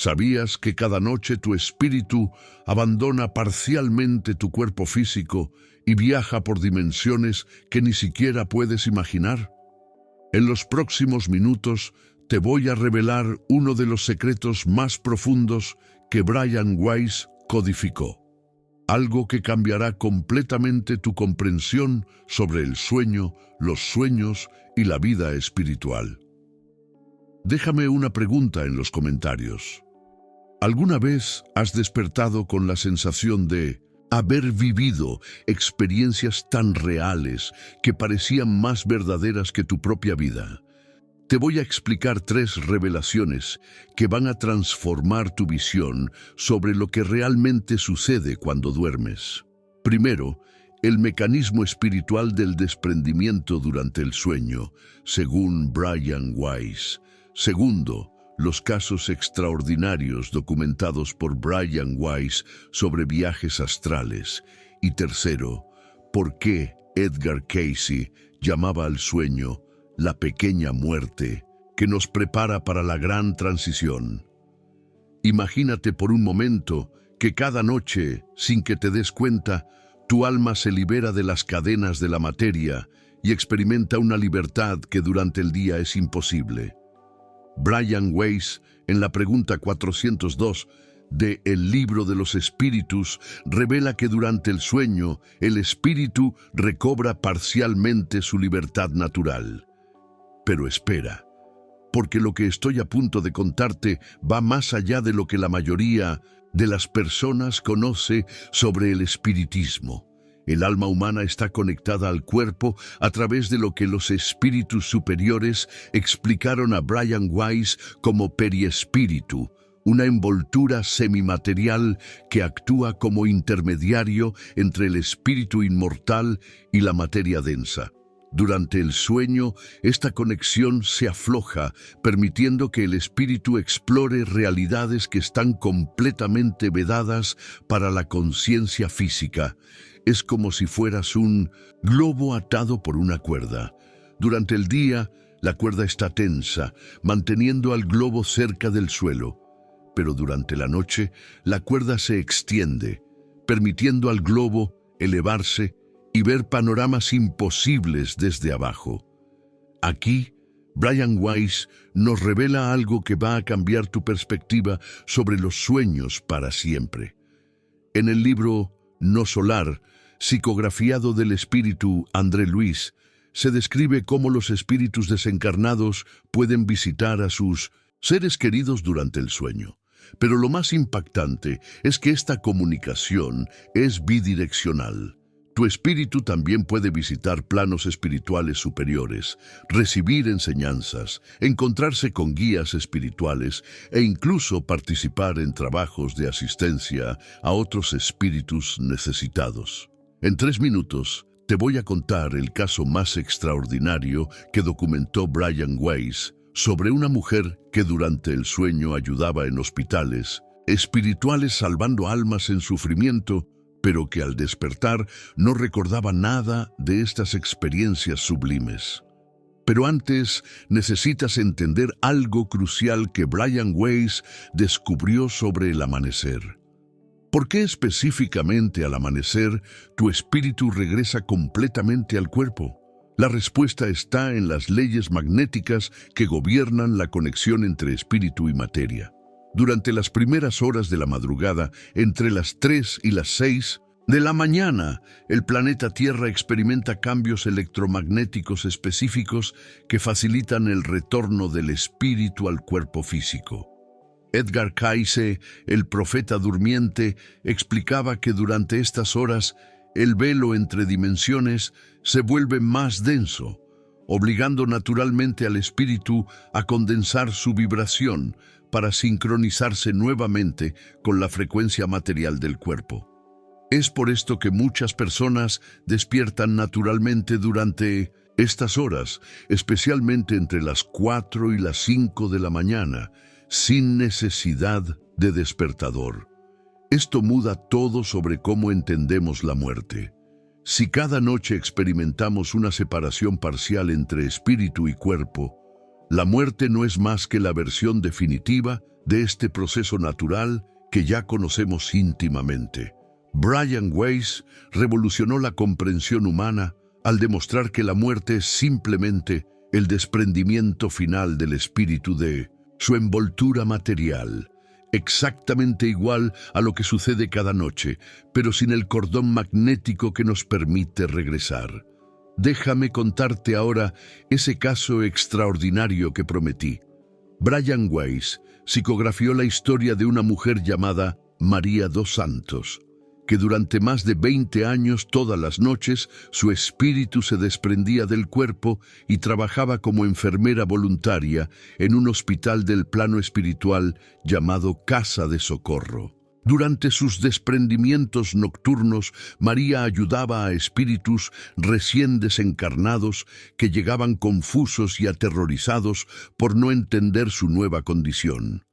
¿Sabías que cada noche tu espíritu abandona parcialmente tu cuerpo físico y viaja por dimensiones que ni siquiera puedes imaginar? En los próximos minutos te voy a revelar uno de los secretos más profundos que Brian Weiss codificó. Algo que cambiará completamente tu comprensión sobre el sueño, los sueños y la vida espiritual. Déjame una pregunta en los comentarios. ¿Alguna vez has despertado con la sensación de haber vivido experiencias tan reales que parecían más verdaderas que tu propia vida? Te voy a explicar 3 revelaciones que van a transformar tu visión sobre lo que realmente sucede cuando duermes. Primero, el mecanismo espiritual del desprendimiento durante el sueño, según Brian Weiss. Segundo, los casos extraordinarios documentados por Brian Weiss sobre viajes astrales. Y tercero, ¿por qué Edgar Cayce llamaba al sueño la pequeña muerte que nos prepara para la gran transición? Imagínate por un momento que cada noche, sin que te des cuenta, tu alma se libera de las cadenas de la materia y experimenta una libertad que durante el día es imposible. Brian Weiss, en la pregunta 402 de El Libro de los Espíritus, revela que durante el sueño el espíritu recobra parcialmente su libertad natural. Pero espera, porque lo que estoy a punto de contarte va más allá de lo que la mayoría de las personas conoce sobre el espiritismo. El alma humana está conectada al cuerpo a través de lo que los espíritus superiores explicaron a Brian Weiss como periespíritu, una envoltura semimaterial que actúa como intermediario entre el espíritu inmortal y la materia densa. Durante el sueño, esta conexión se afloja, permitiendo que el espíritu explore realidades que están completamente vedadas para la conciencia física. Es como si fueras un globo atado por una cuerda. Durante el día, la cuerda está tensa, manteniendo al globo cerca del suelo. Pero durante la noche, la cuerda se extiende, permitiendo al globo elevarse y ver panoramas imposibles desde abajo. Aquí, Brian Weiss nos revela algo que va a cambiar tu perspectiva sobre los sueños para siempre. En el libro No Solar, psicografiado del espíritu André Luis, se describe cómo los espíritus desencarnados pueden visitar a sus seres queridos durante el sueño. Pero lo más impactante es que esta comunicación es bidireccional. Tu espíritu también puede visitar planos espirituales superiores, recibir enseñanzas, encontrarse con guías espirituales e incluso participar en trabajos de asistencia a otros espíritus necesitados. En 3 minutos, te voy a contar el caso más extraordinario que documentó Brian Weiss sobre una mujer que durante el sueño ayudaba en hospitales espirituales salvando almas en sufrimiento, pero que al despertar no recordaba nada de estas experiencias sublimes. Pero antes necesitas entender algo crucial que Brian Weiss descubrió sobre el amanecer. ¿Por qué específicamente al amanecer tu espíritu regresa completamente al cuerpo? La respuesta está en las leyes magnéticas que gobiernan la conexión entre espíritu y materia. Durante las primeras horas de la madrugada, entre las 3 y las 6 de la mañana, el planeta Tierra experimenta cambios electromagnéticos específicos que facilitan el retorno del espíritu al cuerpo físico. Edgar Cayce, el profeta durmiente, explicaba que durante estas horas el velo entre dimensiones se vuelve más denso, obligando naturalmente al espíritu a condensar su vibración para sincronizarse nuevamente con la frecuencia material del cuerpo. Es por esto que muchas personas despiertan naturalmente durante estas horas, especialmente entre las 4 y las 5 de la mañana, sin necesidad de despertador. Esto muda todo sobre cómo entendemos la muerte. Si cada noche experimentamos una separación parcial entre espíritu y cuerpo, la muerte no es más que la versión definitiva de este proceso natural que ya conocemos íntimamente. Brian Weiss revolucionó la comprensión humana al demostrar que la muerte es simplemente el desprendimiento final del espíritu de su envoltura material, exactamente igual a lo que sucede cada noche, pero sin el cordón magnético que nos permite regresar. Déjame contarte ahora ese caso extraordinario que prometí. Brian Weiss psicografió la historia de una mujer llamada María dos Santos, que durante más de 20 años, todas las noches, su espíritu se desprendía del cuerpo y trabajaba como enfermera voluntaria en un hospital del plano espiritual llamado Casa de Socorro. Durante sus desprendimientos nocturnos, María ayudaba a espíritus recién desencarnados que llegaban confusos y aterrorizados por no entender su nueva condición.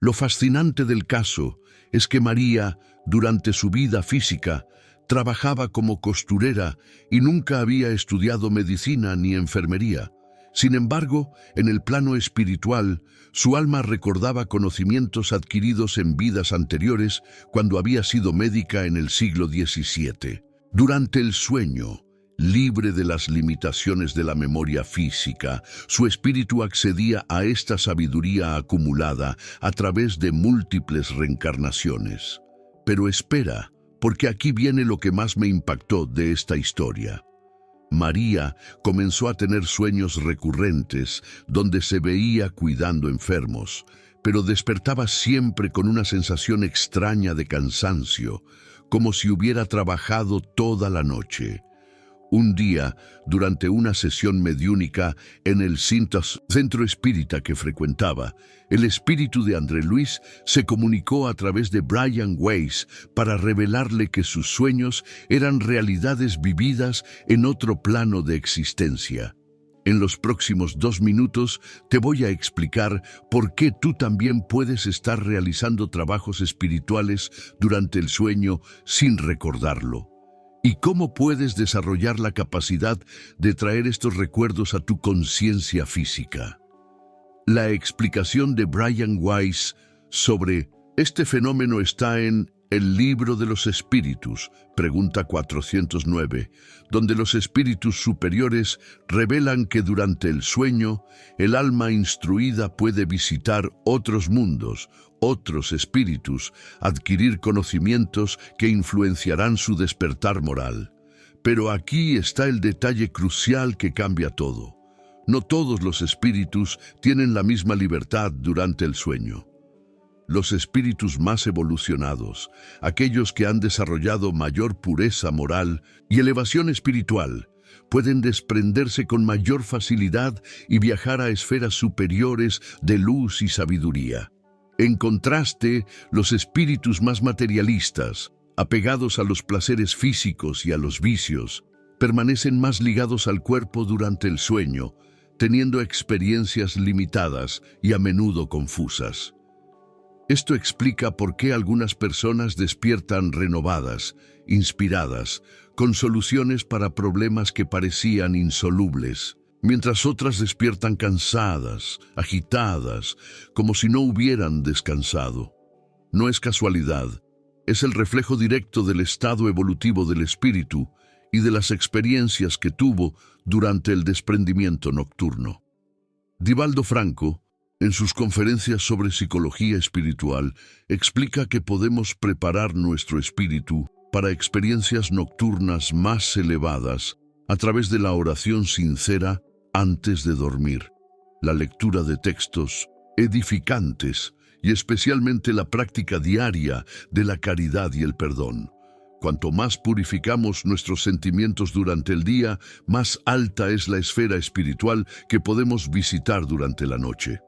Lo fascinante del caso es que María, durante su vida física, trabajaba como costurera y nunca había estudiado medicina ni enfermería. Sin embargo, en el plano espiritual, su alma recordaba conocimientos adquiridos en vidas anteriores cuando había sido médica en el siglo XVII. Durante el sueño, libre de las limitaciones de la memoria física, su espíritu accedía a esta sabiduría acumulada a través de múltiples reencarnaciones. Pero espera, porque aquí viene lo que más me impactó de esta historia. María comenzó a tener sueños recurrentes donde se veía cuidando enfermos, pero despertaba siempre con una sensación extraña de cansancio, como si hubiera trabajado toda la noche. Un día, durante una sesión mediúnica en el centro espírita que frecuentaba, el espíritu de André Luis se comunicó a través de Brian Weiss para revelarle que sus sueños eran realidades vividas en otro plano de existencia. En los próximos 2 minutos te voy a explicar por qué tú también puedes estar realizando trabajos espirituales durante el sueño sin recordarlo. ¿Y cómo puedes desarrollar la capacidad de traer estos recuerdos a tu conciencia física? La explicación de Brian Weiss sobre este fenómeno está en El Libro de los Espíritus, pregunta 409, donde los espíritus superiores revelan que durante el sueño, el alma instruida puede visitar otros mundos, otros espíritus, adquirir conocimientos que influenciarán su despertar moral. Pero aquí está el detalle crucial que cambia todo. No todos los espíritus tienen la misma libertad durante el sueño. Los espíritus más evolucionados, aquellos que han desarrollado mayor pureza moral y elevación espiritual, pueden desprenderse con mayor facilidad y viajar a esferas superiores de luz y sabiduría. En contraste, los espíritus más materialistas, apegados a los placeres físicos y a los vicios, permanecen más ligados al cuerpo durante el sueño, teniendo experiencias limitadas y a menudo confusas. Esto explica por qué algunas personas despiertan renovadas, inspiradas, con soluciones para problemas que parecían insolubles, mientras otras despiertan cansadas, agitadas, como si no hubieran descansado. No es casualidad, es el reflejo directo del estado evolutivo del espíritu y de las experiencias que tuvo durante el desprendimiento nocturno. Divaldo Franco, en sus conferencias sobre psicología espiritual, explica que podemos preparar nuestro espíritu para experiencias nocturnas más elevadas a través de la oración sincera antes de dormir, la lectura de textos edificantes y especialmente la práctica diaria de la caridad y el perdón. Cuanto más purificamos nuestros sentimientos durante el día, más alta es la esfera espiritual que podemos visitar durante la noche.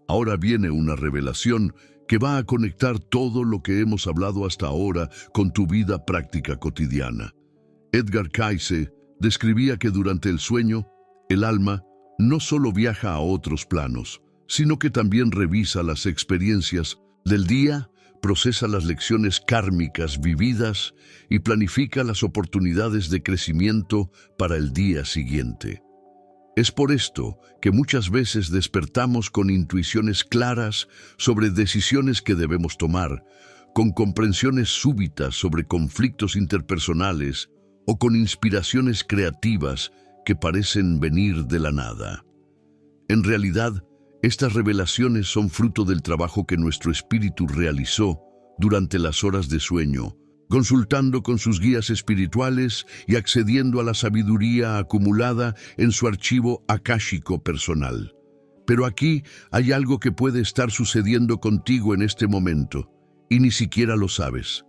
Ahora viene una revelación que va a conectar todo lo que hemos hablado hasta ahora con tu vida práctica cotidiana. Edgar Cayce describía que durante el sueño, el alma no solo viaja a otros planos, sino que también revisa las experiencias del día, procesa las lecciones kármicas vividas y planifica las oportunidades de crecimiento para el día siguiente. Es por esto que muchas veces despertamos con intuiciones claras sobre decisiones que debemos tomar, con comprensiones súbitas sobre conflictos interpersonales o con inspiraciones creativas que parecen venir de la nada. En realidad, estas revelaciones son fruto del trabajo que nuestro espíritu realizó durante las horas de sueño, consultando con sus guías espirituales y accediendo a la sabiduría acumulada en su archivo akáshico personal. Pero aquí hay algo que puede estar sucediendo contigo en este momento, y ni siquiera lo sabes.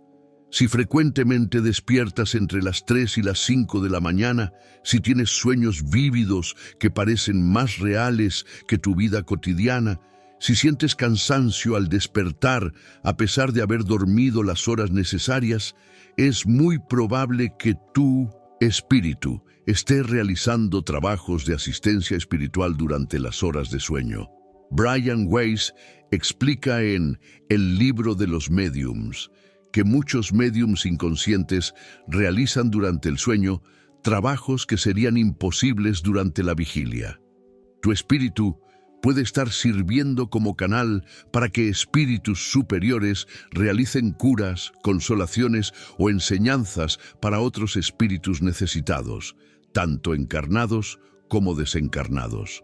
Si frecuentemente despiertas entre las 3 y las 5 de la mañana, si tienes sueños vívidos que parecen más reales que tu vida cotidiana, si sientes cansancio al despertar a pesar de haber dormido las horas necesarias, es muy probable que tu espíritu esté realizando trabajos de asistencia espiritual durante las horas de sueño. Brian Weiss explica en El libro de los médiums que muchos médiums inconscientes realizan durante el sueño trabajos que serían imposibles durante la vigilia. Tu espíritu puede estar sirviendo como canal para que espíritus superiores realicen curas, consolaciones o enseñanzas para otros espíritus necesitados, tanto encarnados como desencarnados.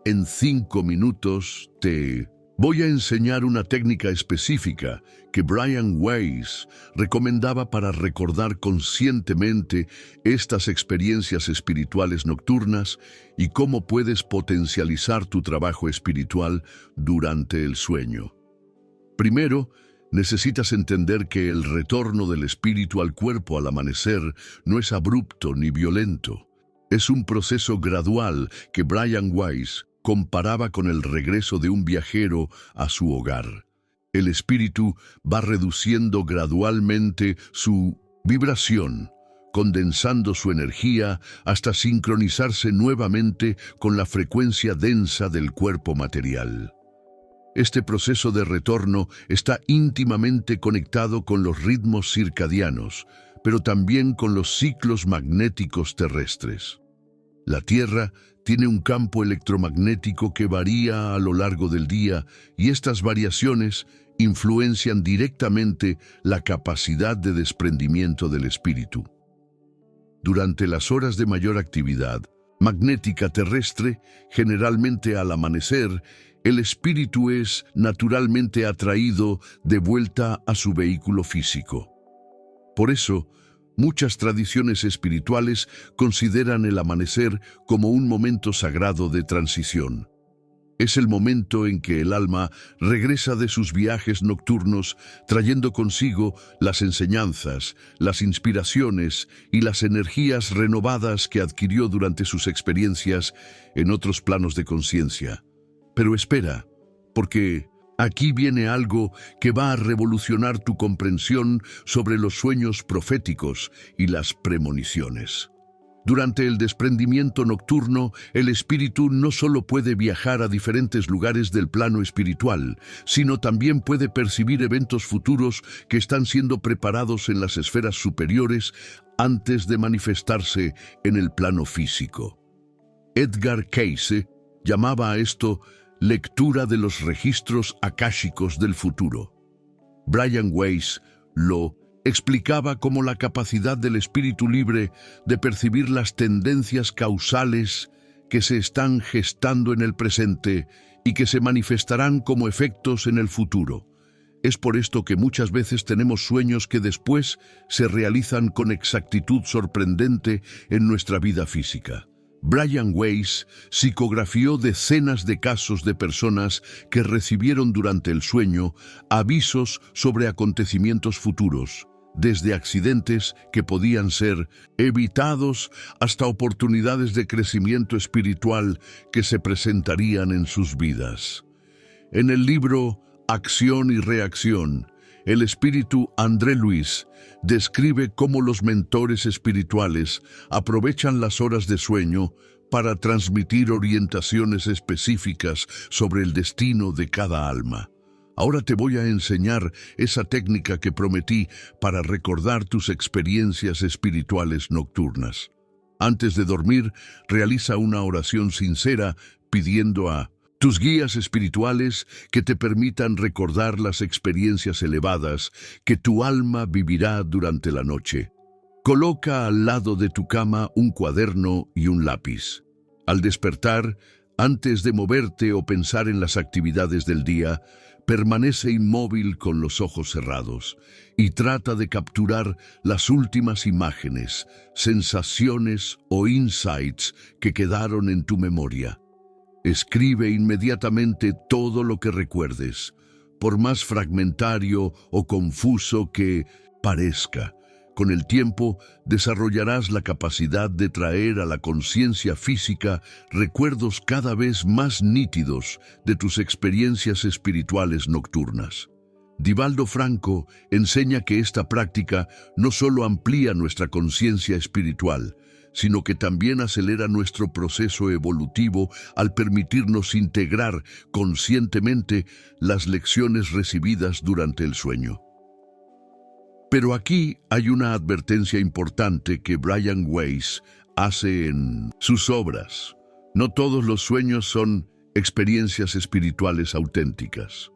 En 5 minutos te voy a enseñar una técnica específica que Brian Weiss recomendaba para recordar conscientemente estas experiencias espirituales nocturnas y cómo puedes potencializar tu trabajo espiritual durante el sueño. Primero, necesitas entender que el retorno del espíritu al cuerpo al amanecer no es abrupto ni violento. Es un proceso gradual que Brian Weiss comparaba con el regreso de un viajero a su hogar. El espíritu va reduciendo gradualmente su vibración, condensando su energía hasta sincronizarse nuevamente con la frecuencia densa del cuerpo material. Este proceso de retorno está íntimamente conectado con los ritmos circadianos, pero también con los ciclos magnéticos terrestres. La Tierra tiene un campo electromagnético que varía a lo largo del día y estas variaciones influencian directamente la capacidad de desprendimiento del espíritu. Durante las horas de mayor actividad magnética terrestre, generalmente al amanecer, el espíritu es naturalmente atraído de vuelta a su vehículo físico. Por eso, muchas tradiciones espirituales consideran el amanecer como un momento sagrado de transición. Es el momento en que el alma regresa de sus viajes nocturnos trayendo consigo las enseñanzas, las inspiraciones y las energías renovadas que adquirió durante sus experiencias en otros planos de conciencia. Pero espera, porque aquí viene algo que va a revolucionar tu comprensión sobre los sueños proféticos y las premoniciones. Durante el desprendimiento nocturno, el espíritu no solo puede viajar a diferentes lugares del plano espiritual, sino también puede percibir eventos futuros que están siendo preparados en las esferas superiores antes de manifestarse en el plano físico. Edgar Cayce llamaba a esto lectura de los registros akáshicos del futuro. Brian Weiss lo explicaba como la capacidad del espíritu libre de percibir las tendencias causales que se están gestando en el presente y que se manifestarán como efectos en el futuro. Es por esto que muchas veces tenemos sueños que después se realizan con exactitud sorprendente en nuestra vida física. Brian Weiss psicografió decenas de casos de personas que recibieron durante el sueño avisos sobre acontecimientos futuros, desde accidentes que podían ser evitados hasta oportunidades de crecimiento espiritual que se presentarían en sus vidas. En el libro Acción y Reacción, el espíritu André Luis describe cómo los mentores espirituales aprovechan las horas de sueño para transmitir orientaciones específicas sobre el destino de cada alma. Ahora te voy a enseñar esa técnica que prometí para recordar tus experiencias espirituales nocturnas. Antes de dormir, realiza una oración sincera pidiendo a tus guías espirituales que te permitan recordar las experiencias elevadas que tu alma vivirá durante la noche. Coloca al lado de tu cama un cuaderno y un lápiz. Al despertar, antes de moverte o pensar en las actividades del día, permanece inmóvil con los ojos cerrados y trata de capturar las últimas imágenes, sensaciones o insights que quedaron en tu memoria. Escribe inmediatamente todo lo que recuerdes, por más fragmentario o confuso que parezca. Con el tiempo, desarrollarás la capacidad de traer a la conciencia física recuerdos cada vez más nítidos de tus experiencias espirituales nocturnas. Divaldo Franco enseña que esta práctica no solo amplía nuestra conciencia espiritual, sino que también acelera nuestro proceso evolutivo al permitirnos integrar conscientemente las lecciones recibidas durante el sueño. Pero aquí hay una advertencia importante que Brian Weiss hace en sus obras. No todos los sueños son experiencias espirituales auténticas.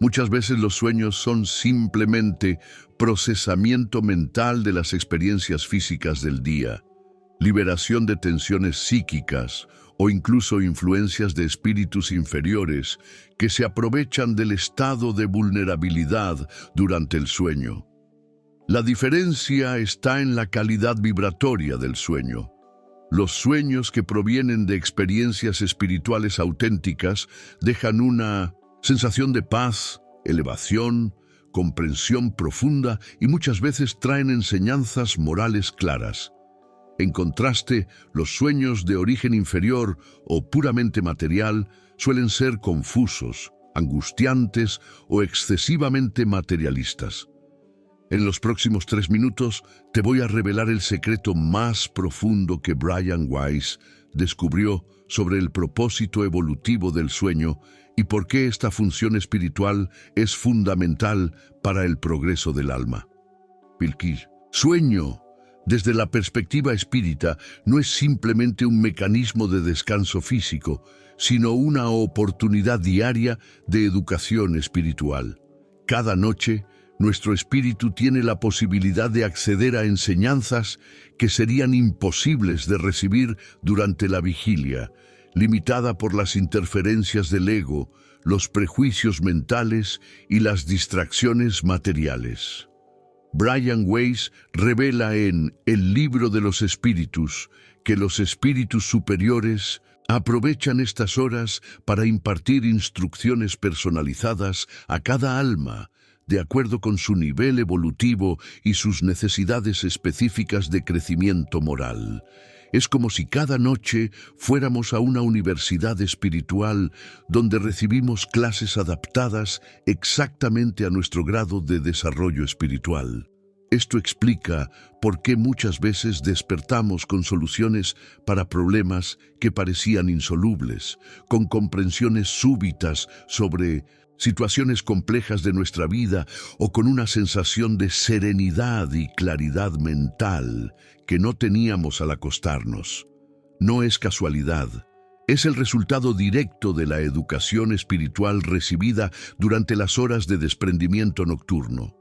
Muchas veces los sueños son simplemente procesamiento mental de las experiencias físicas del día, liberación de tensiones psíquicas o incluso influencias de espíritus inferiores que se aprovechan del estado de vulnerabilidad durante el sueño. La diferencia está en la calidad vibratoria del sueño. Los sueños que provienen de experiencias espirituales auténticas dejan una sensación de paz, elevación, comprensión profunda y muchas veces traen enseñanzas morales claras. En contraste, los sueños de origen inferior o puramente material suelen ser confusos, angustiantes o excesivamente materialistas. En los próximos 3 minutos te voy a revelar el secreto más profundo que Brian Weiss descubrió sobre el propósito evolutivo del sueño y por qué esta función espiritual es fundamental para el progreso del alma. Pilkir. Sueño, desde la perspectiva espírita, no es simplemente un mecanismo de descanso físico, sino una oportunidad diaria de educación espiritual. Cada noche, nuestro espíritu tiene la posibilidad de acceder a enseñanzas que serían imposibles de recibir durante la vigilia, limitada por las interferencias del ego, los prejuicios mentales y las distracciones materiales. Brian Weiss revela en El libro de los espíritus que los espíritus superiores aprovechan estas horas para impartir instrucciones personalizadas a cada alma, de acuerdo con su nivel evolutivo y sus necesidades específicas de crecimiento moral. Es como si cada noche fuéramos a una universidad espiritual donde recibimos clases adaptadas exactamente a nuestro grado de desarrollo espiritual. Esto explica por qué muchas veces despertamos con soluciones para problemas que parecían insolubles, con comprensiones súbitas sobre situaciones complejas de nuestra vida o con una sensación de serenidad y claridad mental que no teníamos al acostarnos. No es casualidad, es el resultado directo de la educación espiritual recibida durante las horas de desprendimiento nocturno.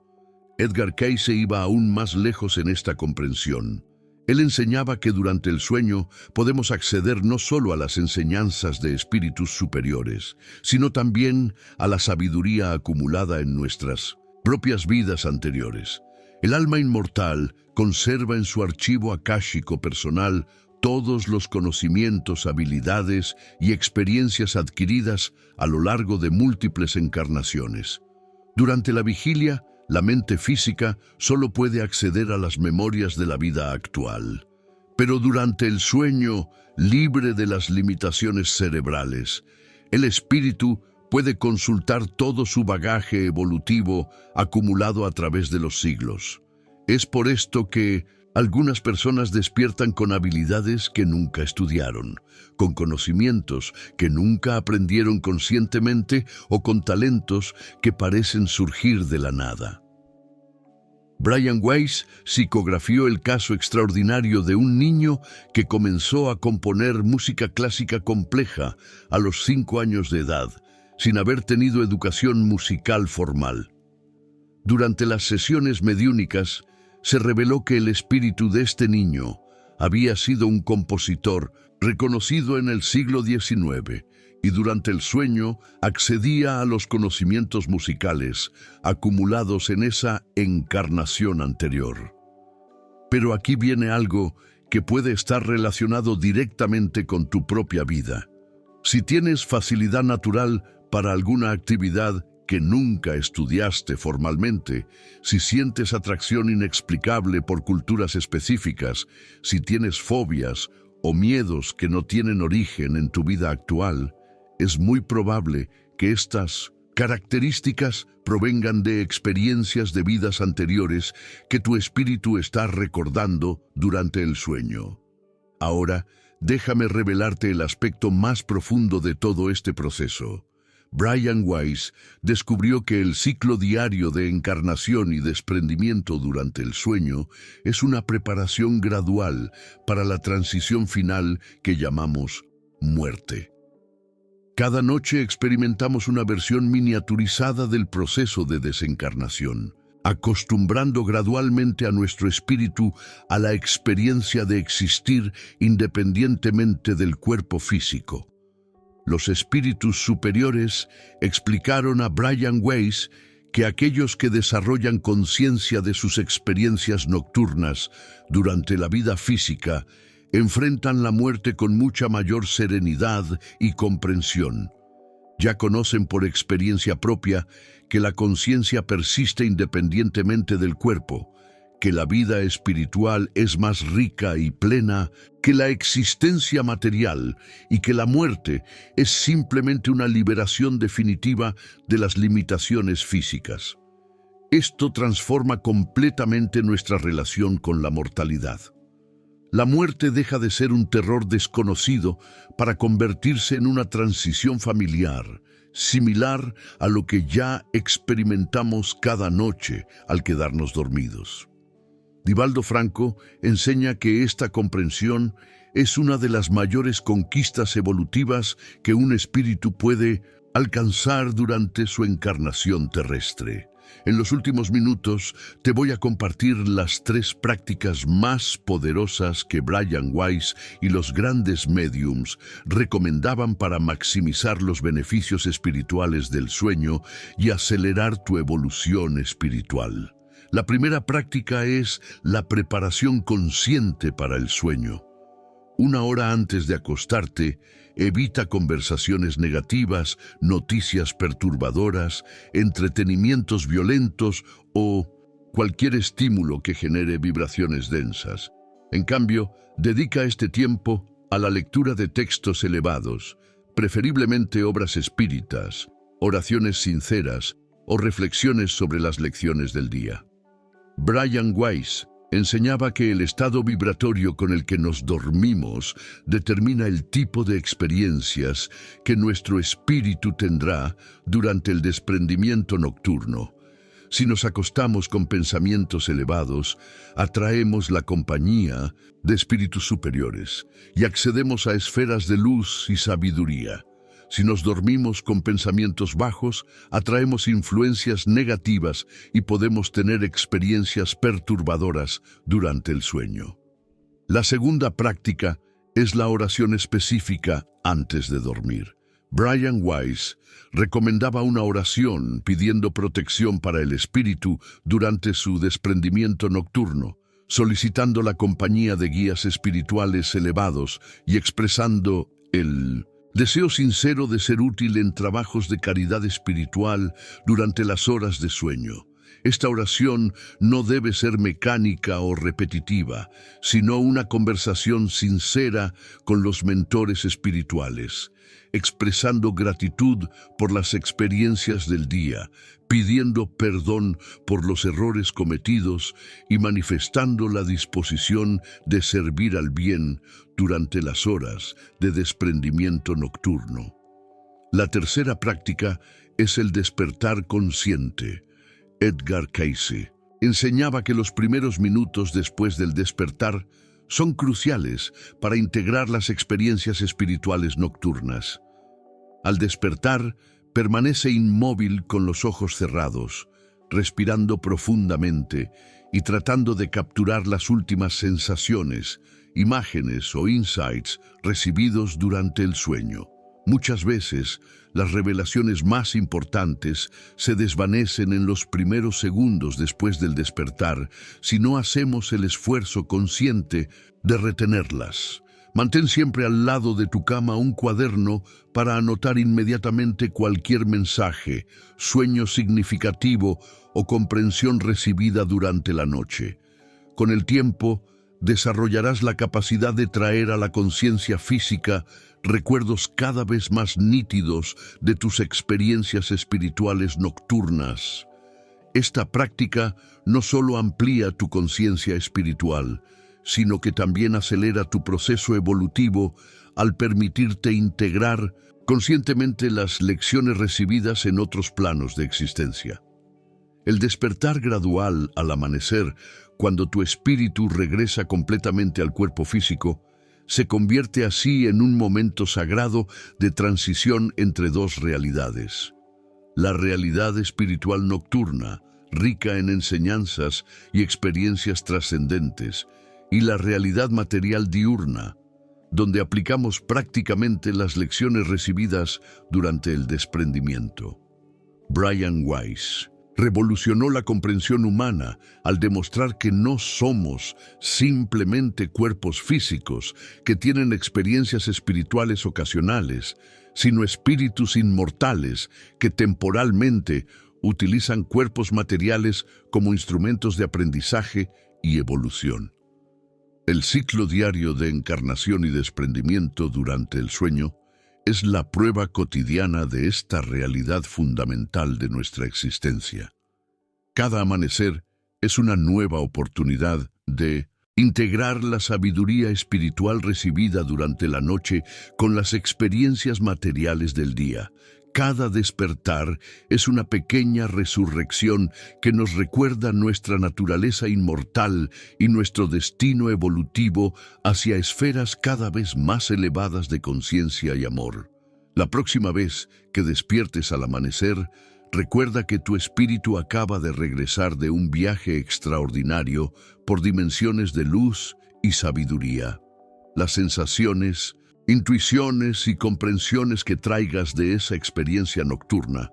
Edgar Cayce iba aún más lejos en esta comprensión. Él enseñaba que durante el sueño podemos acceder no solo a las enseñanzas de espíritus superiores, sino también a la sabiduría acumulada en nuestras propias vidas anteriores. El alma inmortal conserva en su archivo akáshico personal todos los conocimientos, habilidades y experiencias adquiridas a lo largo de múltiples encarnaciones. Durante la vigilia, la mente física solo puede acceder a las memorias de la vida actual. Pero durante el sueño, libre de las limitaciones cerebrales, el espíritu puede consultar todo su bagaje evolutivo acumulado a través de los siglos. Es por esto que algunas personas despiertan con habilidades que nunca estudiaron, con conocimientos que nunca aprendieron conscientemente o con talentos que parecen surgir de la nada. Brian Weiss psicografió el caso extraordinario de un niño que comenzó a componer música clásica compleja a los 5 años de edad, sin haber tenido educación musical formal. Durante las sesiones mediúnicas, se reveló que el espíritu de este niño había sido un compositor reconocido en el siglo XIX y durante el sueño accedía a los conocimientos musicales acumulados en esa encarnación anterior. Pero aquí viene algo que puede estar relacionado directamente con tu propia vida. Si tienes facilidad natural para alguna actividad que nunca estudiaste formalmente, si sientes atracción inexplicable por culturas específicas, si tienes fobias o miedos que no tienen origen en tu vida actual, es muy probable que estas características provengan de experiencias de vidas anteriores que tu espíritu está recordando durante el sueño. Ahora, déjame revelarte el aspecto más profundo de todo este proceso. Brian Weiss descubrió que el ciclo diario de encarnación y desprendimiento durante el sueño es una preparación gradual para la transición final que llamamos muerte. Cada noche experimentamos una versión miniaturizada del proceso de desencarnación, acostumbrando gradualmente a nuestro espíritu a la experiencia de existir independientemente del cuerpo físico. Los espíritus superiores explicaron a Brian Weiss que aquellos que desarrollan conciencia de sus experiencias nocturnas durante la vida física enfrentan la muerte con mucha mayor serenidad y comprensión. Ya conocen por experiencia propia que la conciencia persiste independientemente del cuerpo, que la vida espiritual es más rica y plena que la existencia material y que la muerte es simplemente una liberación definitiva de las limitaciones físicas. Esto transforma completamente nuestra relación con la mortalidad. La muerte deja de ser un terror desconocido para convertirse en una transición familiar, similar a lo que ya experimentamos cada noche al quedarnos dormidos. Divaldo Franco enseña que esta comprensión es una de las mayores conquistas evolutivas que un espíritu puede alcanzar durante su encarnación terrestre. En los últimos minutos te voy a compartir las 3 prácticas más poderosas que Brian Weiss y los grandes médiums recomendaban para maximizar los beneficios espirituales del sueño y acelerar tu evolución espiritual. La primera práctica es la preparación consciente para el sueño. 1 hora antes de acostarte, evita conversaciones negativas, noticias perturbadoras, entretenimientos violentos o cualquier estímulo que genere vibraciones densas. En cambio, dedica este tiempo a la lectura de textos elevados, preferiblemente obras espíritas, oraciones sinceras o reflexiones sobre las lecciones del día. Brian Weiss enseñaba que el estado vibratorio con el que nos dormimos determina el tipo de experiencias que nuestro espíritu tendrá durante el desprendimiento nocturno. Si nos acostamos con pensamientos elevados, atraemos la compañía de espíritus superiores y accedemos a esferas de luz y sabiduría. Si nos dormimos con pensamientos bajos, atraemos influencias negativas y podemos tener experiencias perturbadoras durante el sueño. La segunda práctica es la oración específica antes de dormir. Brian Weiss recomendaba una oración pidiendo protección para el espíritu durante su desprendimiento nocturno, solicitando la compañía de guías espirituales elevados y expresando el deseo sincero de ser útil en trabajos de caridad espiritual durante las horas de sueño. Esta oración no debe ser mecánica o repetitiva, sino una conversación sincera con los mentores espirituales, expresando gratitud por las experiencias del día, pidiendo perdón por los errores cometidos y manifestando la disposición de servir al bien durante las horas de desprendimiento nocturno. La tercera práctica es el despertar consciente. Edgar Cayce Enseñaba que los primeros minutos después del despertar son cruciales para integrar las experiencias espirituales nocturnas. Al despertar, permanece inmóvil con los ojos cerrados, respirando profundamente y tratando de capturar las últimas sensaciones, imágenes o insights recibidos durante el sueño. Muchas veces, las revelaciones más importantes se desvanecen en los primeros segundos después del despertar si no hacemos el esfuerzo consciente de retenerlas. Mantén siempre al lado de tu cama un cuaderno para anotar inmediatamente cualquier mensaje, sueño significativo o comprensión recibida durante la noche. Con el tiempo, desarrollarás la capacidad de traer a la conciencia física recuerdos cada vez más nítidos de tus experiencias espirituales nocturnas. Esta práctica no solo amplía tu conciencia espiritual, sino que también acelera tu proceso evolutivo al permitirte integrar conscientemente las lecciones recibidas en otros planos de existencia. El despertar gradual al amanecer, cuando tu espíritu regresa completamente al cuerpo físico, se convierte así en un momento sagrado de transición entre dos realidades. La realidad espiritual nocturna, rica en enseñanzas y experiencias trascendentes, y la realidad material diurna, donde aplicamos prácticamente las lecciones recibidas durante el desprendimiento. Brian Weiss revolucionó la comprensión humana al demostrar que no somos simplemente cuerpos físicos que tienen experiencias espirituales ocasionales, sino espíritus inmortales que temporalmente utilizan cuerpos materiales como instrumentos de aprendizaje y evolución. El ciclo diario de encarnación y desprendimiento durante el sueño es la prueba cotidiana de esta realidad fundamental de nuestra existencia. Cada amanecer es una nueva oportunidad de integrar la sabiduría espiritual recibida durante la noche con las experiencias materiales del día. Cada despertar es una pequeña resurrección que nos recuerda nuestra naturaleza inmortal y nuestro destino evolutivo hacia esferas cada vez más elevadas de conciencia y amor. La próxima vez que despiertes al amanecer, recuerda que tu espíritu acaba de regresar de un viaje extraordinario por dimensiones de luz y sabiduría. Las sensaciones, intuiciones y comprensiones que traigas de esa experiencia nocturna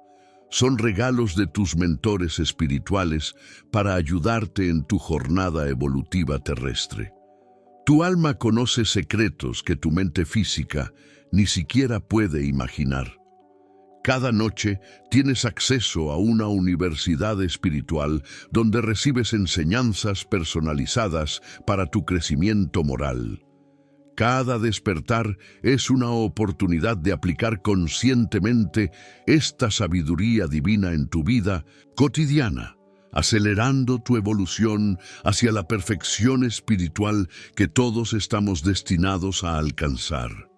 son regalos de tus mentores espirituales para ayudarte en tu jornada evolutiva terrestre. Tu alma conoce secretos que tu mente física ni siquiera puede imaginar. Cada noche tienes acceso a una universidad espiritual donde recibes enseñanzas personalizadas para tu crecimiento moral. Cada despertar es una oportunidad de aplicar conscientemente esta sabiduría divina en tu vida cotidiana, acelerando tu evolución hacia la perfección espiritual que todos estamos destinados a alcanzar.